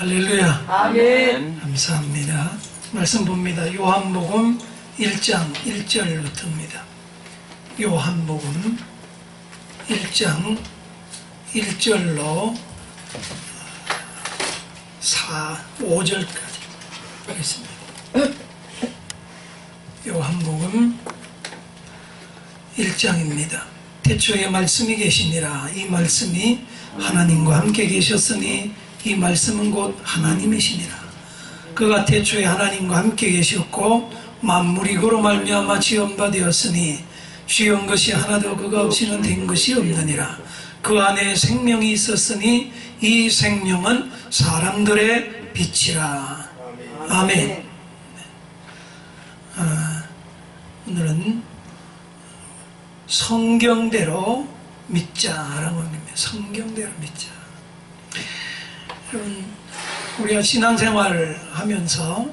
할렐루야. 아멘. 감사합니다. 말씀 봅니다. 요한복음 1장 1절부터입니다. 요한복음 1장 1절로 5절까지 하겠습니다. 요한복음 1장입니다. 태초에 말씀이 계시니라. 이 말씀이 하나님과 함께 계셨으니 이 말씀은 곧 하나님이시니라. 그가 태초에 하나님과 함께 계셨고 만물이 그로 말미암아 지은 바 되었으니 지은 것이 하나도 그가 없이는 된 것이 없느니라. 그 안에 생명이 있었으니 이 생명은 사람들의 빛이라. 아멘. 오늘은 성경대로 믿자라고 합니다. 성경대로 믿자. 여러분, 우리가 신앙생활을 하면서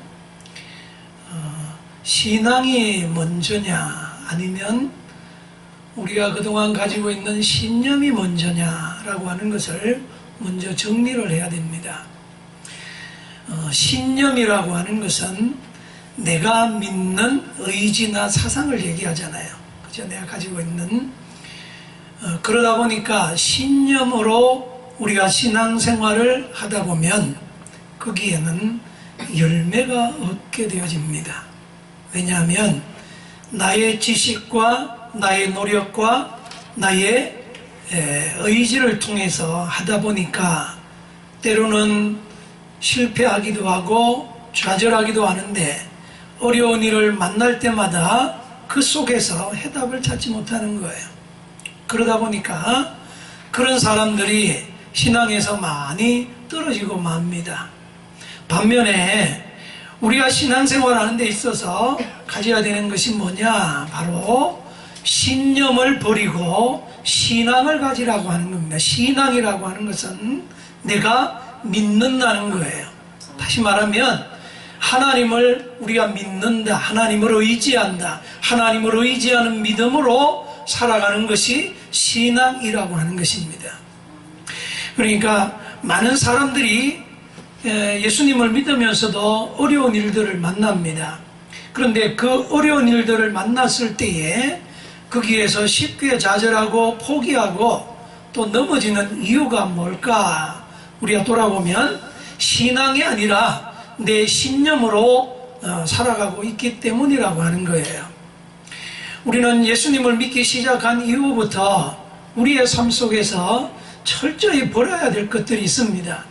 신앙이 먼저냐 아니면 우리가 그동안 가지고 있는 신념이 먼저냐라고 하는 것을 먼저 정리를 해야 됩니다. 신념이라고 하는 것은 내가 믿는 의지나 사상을 얘기하잖아요. 그죠? 내가 가지고 있는 그러다 보니까 신념으로 우리가 신앙생활을 하다 보면 거기에는 열매가 없게 되어집니다. 왜냐하면 나의 지식과 나의 노력과 나의 의지를 통해서 하다 보니까 때로는 실패하기도 하고 좌절하기도 하는데 어려운 일을 만날 때마다 그 속에서 해답을 찾지 못하는 거예요. 그러다 보니까 그런 사람들이 신앙에서 많이 떨어지고 맙니다. 반면에 우리가 신앙생활 하는 데 있어서 가져야 되는 것이 뭐냐? 바로 신념을 버리고 신앙을 가지라고 하는 겁니다. 신앙이라고 하는 것은 내가 믿는다는 거예요. 다시 말하면 하나님을 우리가 믿는다, 하나님을 의지한다, 하나님을 의지하는 믿음으로 살아가는 것이 신앙이라고 하는 것입니다. 그러니까 많은 사람들이 예수님을 믿으면서도 어려운 일들을 만납니다. 그런데 그 어려운 일들을 만났을 때에 거기에서 쉽게 좌절하고 포기하고 또 넘어지는 이유가 뭘까? 우리가 돌아보면 신앙이 아니라 내 신념으로 살아가고 있기 때문이라고 하는 거예요. 우리는 예수님을 믿기 시작한 이후부터 우리의 삶 속에서 철저히 버려야 될 것들이 있습니다.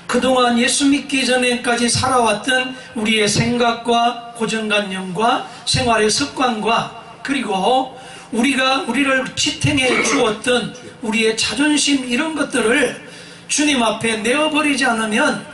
그동안 예수 믿기 전에까지 살아왔던 우리의 생각과 고정관념과 생활의 습관과 그리고 우리를 지탱해 주었던 우리의 자존심 이런 것들을 주님 앞에 내어버리지 않으면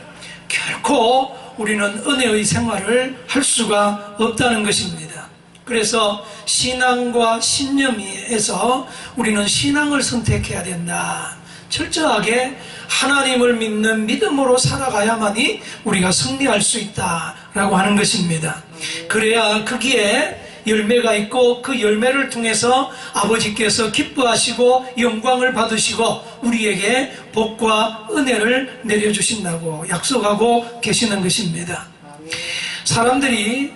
결코 우리는 은혜의 생활을 할 수가 없다는 것입니다. 그래서 신앙과 신념에서 우리는 신앙을 선택해야 된다. 철저하게 하나님을 믿는 믿음으로 살아가야만이 우리가 승리할 수 있다라고 하는 것입니다. 그래야 거기에 열매가 있고 그 열매를 통해서 아버지께서 기뻐하시고 영광을 받으시고 우리에게 복과 은혜를 내려주신다고 약속하고 계시는 것입니다. 사람들이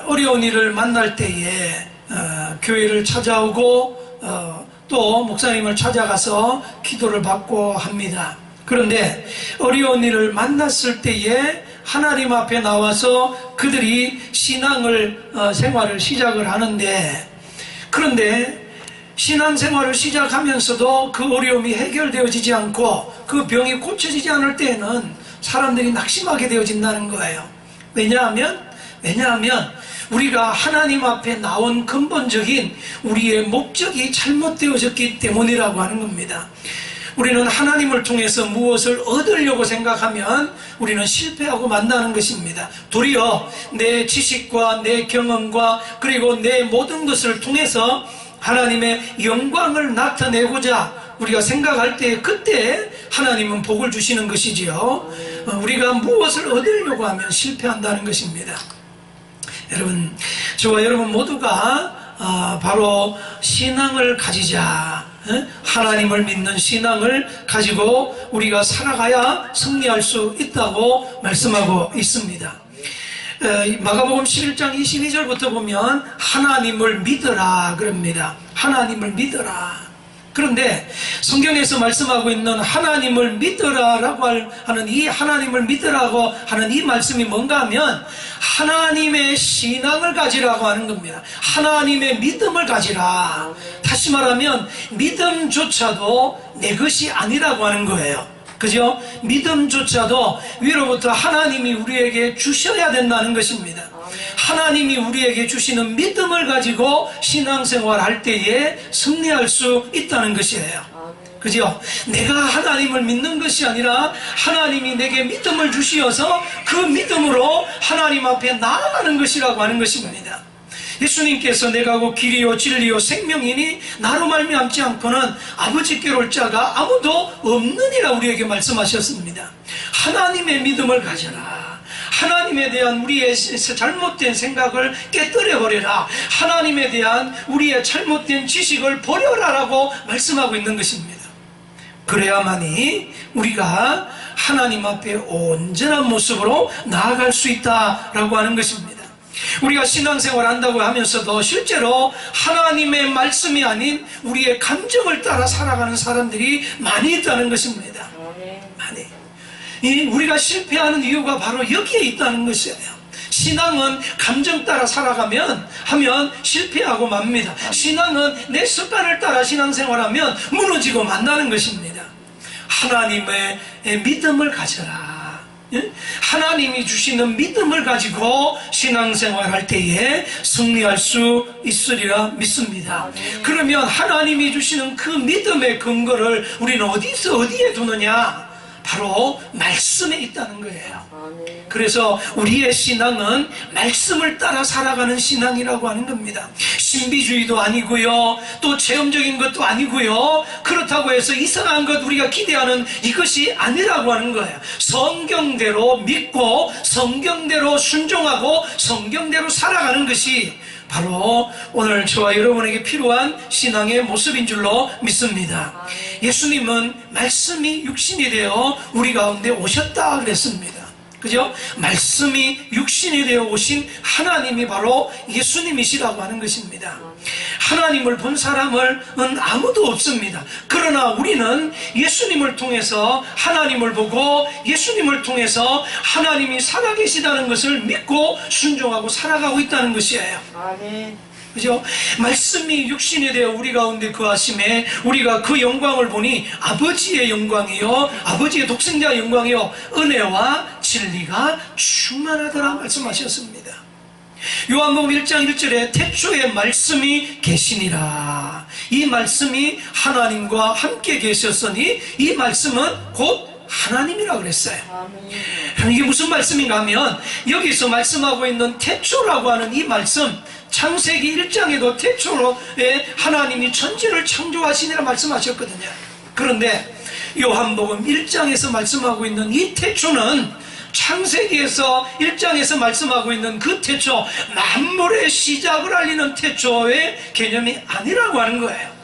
어려운 일을 만날 때에 교회를 찾아오고 또 목사님을 찾아가서 기도를 받고 합니다. 그런데 어려운 일을 만났을 때에 하나님 앞에 나와서 그들이 생활을 시작을 하는데 그런데 신앙생활을 시작하면서도 그 어려움이 해결되어지지 않고 그 병이 고쳐지지 않을 때에는 사람들이 낙심하게 되어진다는 거예요. 왜냐하면 우리가 하나님 앞에 나온 근본적인 우리의 목적이 잘못되어졌기 때문이라고 하는 겁니다. 우리는 하나님을 통해서 무엇을 얻으려고 생각하면 우리는 실패하고 만나는 것입니다. 도리어 내 지식과 내 경험과 그리고 내 모든 것을 통해서 하나님의 영광을 나타내고자 우리가 생각할 때 그때 하나님은 복을 주시는 것이지요. 우리가 무엇을 얻으려고 하면 실패한다는 것입니다. 여러분, 저와 여러분 모두가 바로 신앙을 가지자, 하나님을 믿는 신앙을 가지고 우리가 살아가야 승리할 수 있다고 말씀하고 있습니다. 마가복음 11장 22절부터 보면 하나님을 믿어라 그럽니다. 하나님을 믿어라. 그런데 성경에서 말씀하고 있는 하나님을 믿어라라고 하는 이 하나님을 믿으라고 하는 이 말씀이 뭔가 하면 하나님의 신앙을 가지라고 하는 겁니다. 하나님의 믿음을 가지라. 다시 말하면 믿음조차도 내 것이 아니라고 하는 거예요. 그죠? 믿음조차도 위로부터 하나님이 우리에게 주셔야 된다는 것입니다. 하나님이 우리에게 주시는 믿음을 가지고 신앙생활 할 때에 승리할 수 있다는 것이에요. 그죠? 내가 하나님을 믿는 것이 아니라 하나님이 내게 믿음을 주시어서 그 믿음으로 하나님 앞에 나아가는 것이라고 하는 것입니다. 예수님께서 내가 곧 길이요 진리요 생명이니 나로 말미암지 않고는 아버지께로 올 자가 아무도 없느니라 우리에게 말씀하셨습니다. 하나님의 믿음을 가져라. 하나님에 대한 우리의 잘못된 생각을 깨뜨려버려라. 하나님에 대한 우리의 잘못된 지식을 버려라라고 말씀하고 있는 것입니다. 그래야만이 우리가 하나님 앞에 온전한 모습으로 나아갈 수 있다라고 하는 것입니다. 우리가 신앙생활 한다고 하면서도 실제로 하나님의 말씀이 아닌 우리의 감정을 따라 살아가는 사람들이 많이 있다는 것입니다. 많이. 우리가 실패하는 이유가 바로 여기에 있다는 것이에요. 신앙은 감정 따라 살아가면 실패하고 맙니다. 신앙은 내 습관을 따라 신앙생활하면 무너지고 만나는 것입니다. 하나님의 믿음을 가져라. 하나님이 주시는 믿음을 가지고 신앙생활 할 때에 승리할 수 있으리라 믿습니다. 그러면 하나님이 주시는 그 믿음의 근거를 우리는 어디에 두느냐? 바로 말씀에 있다는 거예요. 그래서 우리의 신앙은 말씀을 따라 살아가는 신앙이라고 하는 겁니다. 신비주의도 아니고요, 또 체험적인 것도 아니고요, 그렇다고 해서 이상한 것 우리가 기대하는 이것이 아니라고 하는 거예요. 성경대로 믿고 성경대로 순종하고 성경대로 살아가는 것이 바로 오늘 저와 여러분에게 필요한 신앙의 모습인 줄로 믿습니다. 예수님은 말씀이 육신이 되어 우리 가운데 오셨다 그랬습니다. 그죠? 말씀이 육신이 되어 오신 하나님이 바로 예수님이시라고 하는 것입니다. 하나님을 본 사람은 아무도 없습니다. 그러나 우리는 예수님을 통해서 하나님을 보고 예수님을 통해서 하나님이 살아계시다는 것을 믿고 순종하고 살아가고 있다는 것이에요. 아멘. 그죠? 말씀이 육신이 되어 우리 가운데 거하심에 우리가 그 영광을 보니 아버지의 영광이요, 아버지의 독생자의 영광이요, 은혜와 진리가 충만하더라 말씀하셨습니다. 요한복음 1장 1절에 태초에 말씀이 계시니라. 이 말씀이 하나님과 함께 계셨으니 이 말씀은 곧 하나님이라고 그랬어요. 이게 무슨 말씀인가 하면 여기서 말씀하고 있는 태초라고 하는 이 말씀, 창세기 1장에도 태초로에 하나님이 천지를 창조하시니라 말씀하셨거든요. 그런데 요한복음 1장에서 말씀하고 있는 이 태초는 창세기에서 1장에서 말씀하고 있는 그 태초, 만물의 시작을 알리는 태초의 개념이 아니라고 하는 거예요.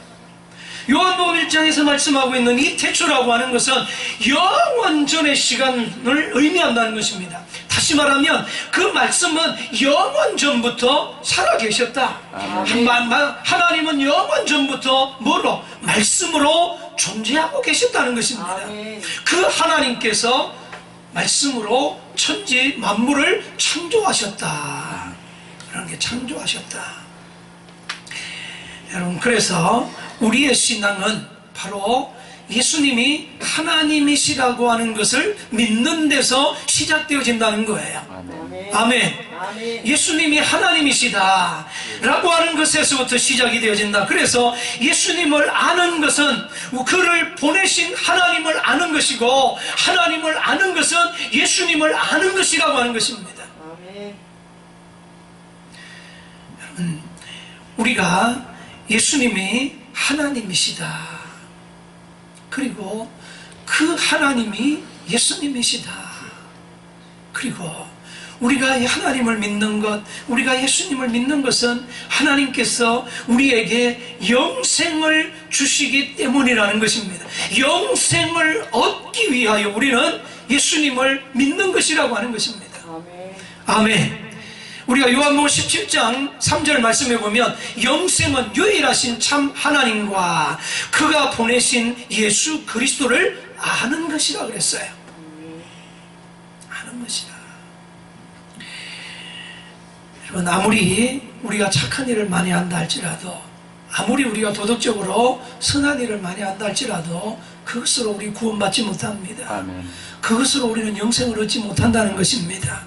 요한복음 1장에서 말씀하고 있는 이 태초라고 하는 것은 영원 전의 시간을 의미한다는 것입니다. 다시 말하면 그 말씀은 영원 전부터 살아계셨다. 하나님은 영원 전부터 뭐로? 말씀으로 존재하고 계셨다는 것입니다. 그 하나님께서 말씀으로 천지 만물을 창조하셨다. 그런 게 창조하셨다. 여러분, 그래서 우리의 신앙은 바로 예수님이 하나님이시라고 하는 것을 믿는 데서 시작되어진다는 거예요. 아멘. 예수님이 하나님이시다 라고 하는 것에서부터 시작이 되어진다. 그래서 예수님을 아는 것은 그를 보내신 하나님을 아는 것이고, 하나님을 아는 것은 예수님을 아는 것이라고 하는 것입니다. 여러분, 우리가 예수님이 하나님이시다, 그리고 그 하나님이 예수님이시다, 그리고 우리가 하나님을 믿는 것, 우리가 예수님을 믿는 것은 하나님께서 우리에게 영생을 주시기 때문이라는 것입니다. 영생을 얻기 위하여 우리는 예수님을 믿는 것이라고 하는 것입니다. 아멘. 우리가 요한복음 17장 3절 말씀해 보면 영생은 유일하신 참 하나님과 그가 보내신 예수 그리스도를 아는 것이라 그랬어요. 아는 것이라. 여러분, 아무리 우리가 착한 일을 많이 한다 할지라도, 아무리 우리가 도덕적으로 선한 일을 많이 한다 할지라도 그것으로 우리 구원받지 못합니다. 아멘. 그것으로 우리는 영생을 얻지 못한다는 것입니다.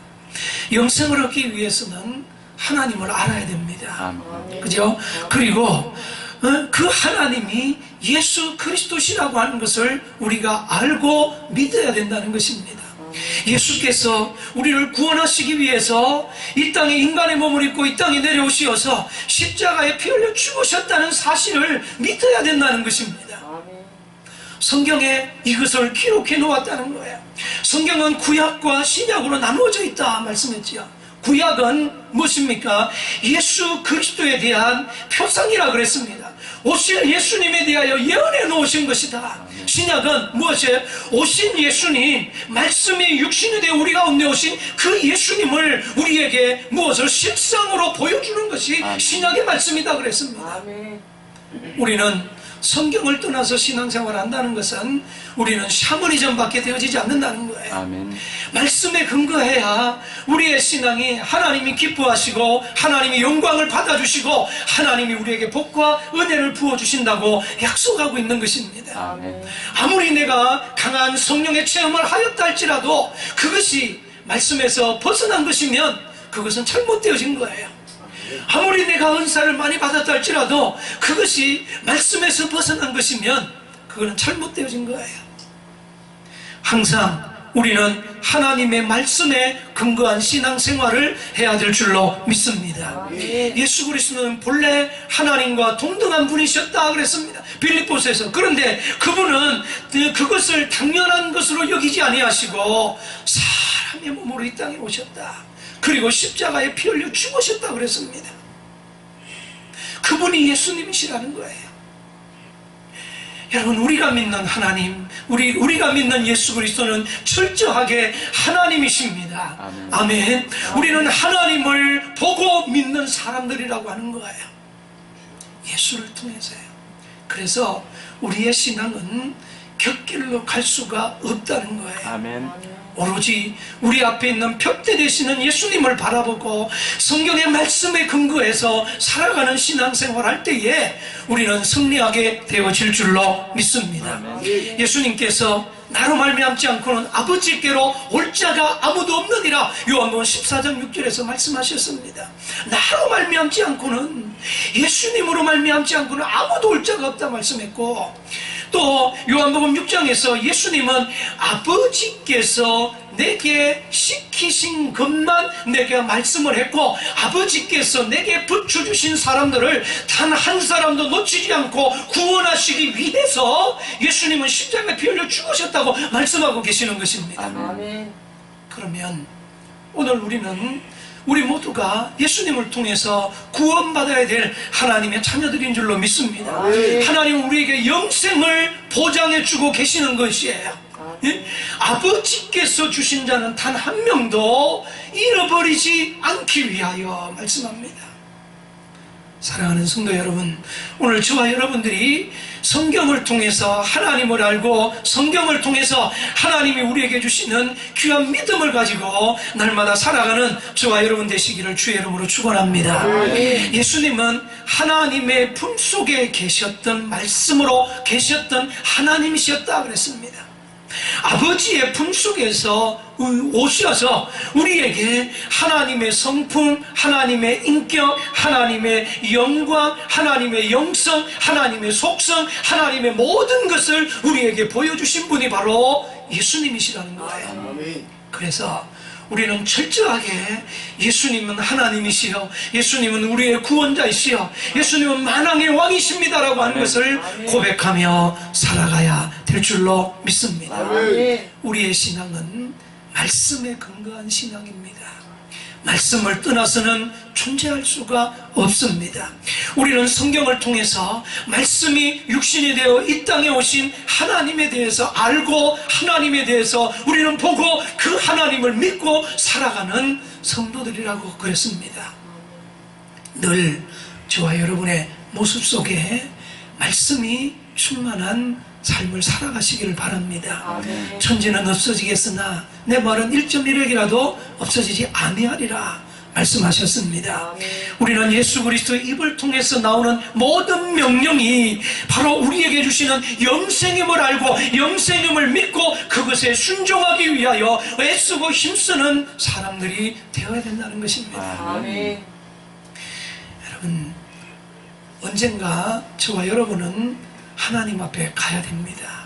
영생을 얻기 위해서는 하나님을 알아야 됩니다. 아멘. 그죠? 그리고 그 하나님이 예수 그리스도시라고 하는 것을 우리가 알고 믿어야 된다는 것입니다. 예수께서 우리를 구원하시기 위해서 이 땅에 인간의 몸을 입고 이 땅에 내려오시어서 십자가에 피 흘려 죽으셨다는 사실을 믿어야 된다는 것입니다. 성경에 이것을 기록해 놓았다는 거예요. 성경은 구약과 신약으로 나누어져 있다 말씀했지요. 구약은 무엇입니까? 예수 그리스도에 대한 표상이라 그랬습니다. 오실 예수님에 대하여 예언해 놓으신 것이다. 신약은 무엇이에요? 오신 예수님, 말씀이 육신이 되어 우리 가운데 오신 그 예수님을 우리에게 무엇을 실상으로 보여주는 것이 신약의 말씀이다 그랬습니다. 우리는 성경을 떠나서 신앙생활을 한다는 것은 우리는 샤머니즘밖에 되어지지 않는다는 거예요. 아멘. 말씀에 근거해야 우리의 신앙이 하나님이 기뻐하시고 하나님이 영광을 받아주시고 하나님이 우리에게 복과 은혜를 부어주신다고 약속하고 있는 것입니다. 아멘. 아무리 내가 강한 성령의 체험을 하였다 할지라도 그것이 말씀에서 벗어난 것이면 그것은 잘못되어진 거예요. 아무리 내가 은사를 많이 받았다 할지라도 그것이 말씀에서 벗어난 것이면 그거는 잘못되어진 거예요. 항상 우리는 하나님의 말씀에 근거한 신앙생활을 해야 될 줄로 믿습니다. 예수 그리스도는 본래 하나님과 동등한 분이셨다 그랬습니다. 빌립보서에서. 그런데 그분은 그것을 당연한 것으로 여기지 아니하시고 사람의 몸으로 이 땅에 오셨다. 그리고 십자가에 피 흘려 죽으셨다 그랬습니다. 그분이 예수님이시라는 거예요. 여러분, 우리가 믿는 하나님, 우리가 믿는 예수 그리스도는 철저하게 하나님이십니다. 아멘. 아멘. 우리는 하나님을 보고 믿는 사람들이라고 하는 거예요. 예수를 통해서요. 그래서 우리의 신앙은 곁길로 갈 수가 없다는 거예요. 아멘. 오로지 우리 앞에 있는 벽대 되시는 예수님을 바라보고 성경의 말씀에 근거해서 살아가는 신앙생활 할 때에 우리는 승리하게 되어질 줄로 믿습니다. 예수님께서 나로 말미암지 않고는 아버지께로 올 자가 아무도 없느니라 요한복음 14장 6절에서 말씀하셨습니다. 나로 말미암지 않고는, 예수님으로 말미암지 않고는 아무도 올 자가 없다 말씀했고, 또 요한복음 6장에서 예수님은 아버지께서 내게 시키신 것만 내게 말씀을 했고 아버지께서 내게 붙여주신 사람들을 단 한 사람도 놓치지 않고 구원하시기 위해서 예수님은 십자가에 피 흘려 죽으셨다고 말씀하고 계시는 것입니다. 아멘. 그러면 오늘 우리 모두가 예수님을 통해서 구원받아야 될 하나님의 자녀들인 줄로 믿습니다. 하나님은 우리에게 영생을 보장해 주고 계시는 것이에요. 아버지께서 주신 자는 단 한 명도 잃어버리지 않기 위하여 말씀합니다. 사랑하는 성도 여러분, 오늘 저와 여러분들이 성경을 통해서 하나님을 알고 성경을 통해서 하나님이 우리에게 주시는 귀한 믿음을 가지고 날마다 살아가는 저와 여러분 되시기를 주의 이름으로 축원합니다. 예수님은 하나님의 품속에 계셨던 말씀으로 계셨던 하나님이셨다 그랬습니다. 아버지의 품속에서 오셔서 우리에게 하나님의 성품, 하나님의 인격, 하나님의 영광, 하나님의 영성, 하나님의 속성, 하나님의 모든 것을 우리에게 보여주신 분이 바로 예수님이시라는 거예요. 그래서 우리는 철저하게 예수님은 하나님이시여, 예수님은 우리의 구원자이시여, 예수님은 만왕의 왕이십니다라고 하는 것을 고백하며 살아가야 될 줄로 믿습니다. 우리의 신앙은 말씀에 근거한 신앙입니다. 말씀을 떠나서는 존재할 수가 없습니다. 우리는 성경을 통해서 말씀이 육신이 되어 이 땅에 오신 하나님에 대해서 알고 하나님에 대해서 우리는 보고 그 하나님을 믿고 살아가는 성도들이라고 그랬습니다. 늘 저와 여러분의 모습 속에 말씀이 충만한 삶을 살아가시기를 바랍니다. 아멘. 천지는 없어지겠으나 내 말은 1.1핵이라도 없어지지 아니하리라 말씀하셨습니다. 아멘. 우리는 예수 그리스도의 입을 통해서 나오는 모든 명령이 바로 우리에게 주시는 영생임을 알고 영생임을 믿고 그것에 순종하기 위하여 애쓰고 힘쓰는 사람들이 되어야 된다는 것입니다. 아멘. 여러분, 언젠가 저와 여러분은 하나님 앞에 가야 됩니다.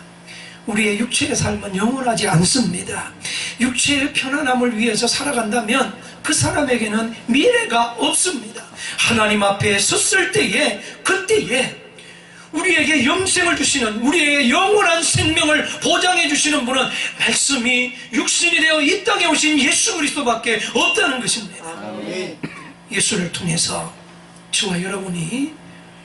우리의 육체의 삶은 영원하지 않습니다. 육체의 편안함을 위해서 살아간다면 그 사람에게는 미래가 없습니다. 하나님 앞에 섰을 때에 그때에 우리에게 영생을 주시는, 우리에게 영원한 생명을 보장해 주시는 분은 말씀이 육신이 되어 이 땅에 오신 예수 그리스도밖에 없다는 것입니다. 아멘. 예수를 통해서 저와 여러분이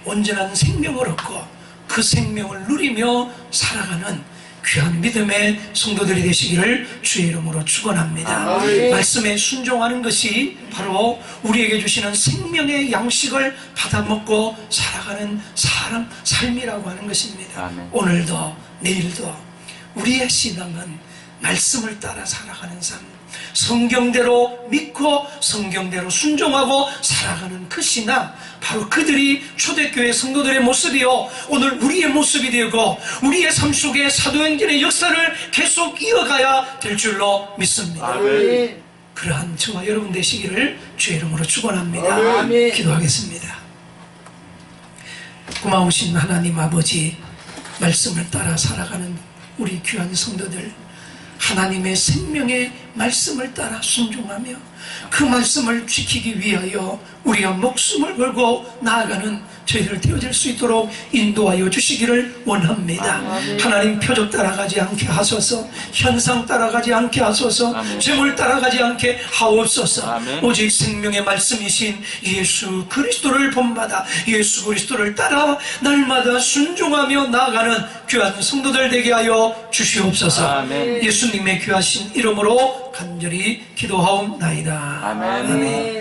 온전한 생명을 얻고 그 생명을 누리며 살아가는 귀한 믿음의 성도들이 되시기를 주의 이름으로 축원합니다. 아멘. 말씀에 순종하는 것이 바로 우리에게 주시는 생명의 양식을 받아먹고 살아가는 삶이라고 하는 것입니다. 아멘. 오늘도 내일도 우리의 신앙은 말씀을 따라 살아가는 삶, 성경대로 믿고 성경대로 순종하고 살아가는 그 신앙, 바로 그들이 초대교회 성도들의 모습이요 오늘 우리의 모습이 되고 우리의 삶 속에 사도행전의 역사를 계속 이어가야 될 줄로 믿습니다. 아멘. 그러한 저와 여러분 되시기를 주의 이름으로 축원합니다. 아멘. 기도하겠습니다. 고마우신 하나님 아버지, 말씀을 따라 살아가는 우리 귀한 성도들, 하나님의 생명의 말씀을 따라 순종하며 그 말씀을 지키기 위하여 우리가 목숨을 걸고 나아가는 저희들 되어질 수 있도록 인도하여 주시기를 원합니다. 아멘. 하나님 표적 따라가지 않게 하소서, 현상 따라가지 않게 하소서, 아멘. 재물 따라가지 않게 하옵소서. 아멘. 오직 생명의 말씀이신 예수 그리스도를 본받아 예수 그리스도를 따라 날마다 순종하며 나아가는 귀한 성도들 되게 하여 주시옵소서. 아멘. 예수님의 귀하신 이름으로 간절히 기도하옵나이다. 아멘. 아멘.